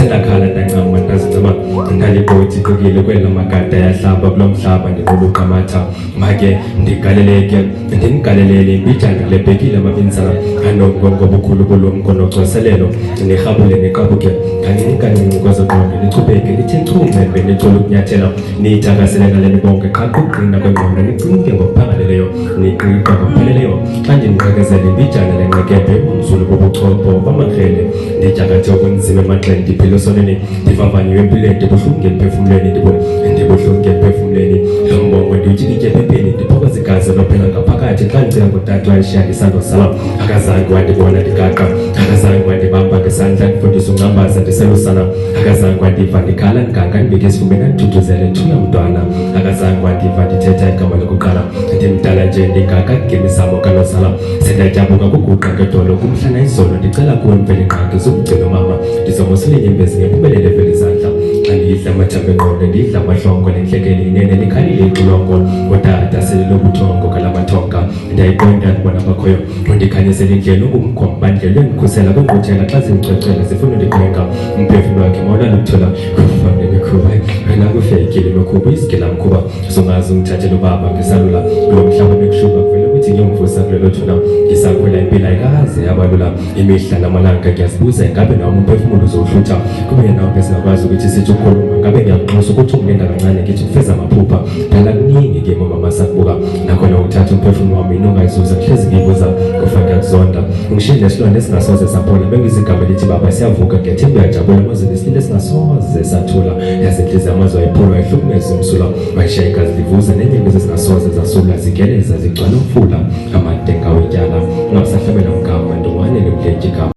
selakhala ndancama ndazincama ndalibhothi kokile kwela magada yahlaba kulo mhlaba ndikuluka amatha make ndigaleleke ndinigalelele imbijana lebhekile amabinsana ngobukhulu bolumko nocoselelo nirhabule niqabuke kancinci kwezoqondo nichubeke lithe chunce nicula ukunyathela niyithakasele ngaleni bonke qha kuqina kwengqondo nicinge ngokuphangaleleyo niqiqa ngokupheleleyo xa ndiniqekezela imbijana lenqekebhe umzulu bobuchopho bamakrele ndityakathe okunzima emanxeni ndiphile esoneni ndivavanywe empilweni ndibuhlungu emphefumlweni ndibuhlungu emphefumlweni lo mbongo ndiwutyikitye ephepheni ndiphokoza igazi lophela ngaphakathi xa ndicinga ngotata wayeshiya ndisandosala akazange wandibona ndigaqa akazange wandibamba ngesandla ndifundisa unqambaza ndiselusana akazange wandiva ndikhala ndiganga ndibeke esifubeni andithuthuzele thula mntwana akazange wandiva ndithetha igama lokuqala ndimdala nje ndingaka ngemizamo kalosala sendatyabuka kuguqa ngedolo kumhlana izolo ndicela kuwe mveli ngqangi zokugcina mama ndizomosile inyembezi ngempumelelo evela izandla xa ndiyidla amathambo engqondo ndiyidla amahlongo nentlekele inene likhalile ixilongo ngotata sele lobuthongo kalamathonga ndiyayiqonda ndibona bakhoyo undikhanyisela indlela ungumgombandlela endikhusela kwingquthela xa zimcwecwela zifuna undiqwenga umphefumlo wakhe mawula lukuthola kufane mikhuba wena kufeyikile mikhuba isigela mkhuba zongazi ungithathela ubaba ngisalula kulo mhlaba bekushuba kuvele ukuthi ngiyomvusa kulelo thuna ngisakhwela impilo ayikaze yabalula imihla namalanga ngiyazibuza ingabe nawo umphefumulo uzowuhlutha kube nawo besingakwazi ukuthi sithi ukhuluma ngabe ngiyakunxusa ukuthi unginenda kancane ngithi kufeza amaphupha dala kuningi-ke mama sakubuka nakhona uthatha umphefumulo wami inongayizuza kuhlezi ngiyibuza kufake yakuzonda ngishile nesilwane esingasoze saphola bengizigama lithi baba siyavuka ngiyathemba uyajabula amazwe nesilile esingasoze sathula yazinhliziyo amazwe ayiphula wayihlukumeza umsula wayishiya igazi livuza nenyembezi ezingasoze zasula zigeleza zigcwala umfula amadenga wetyala ungabisahlabela umgama ndowanele umlentyika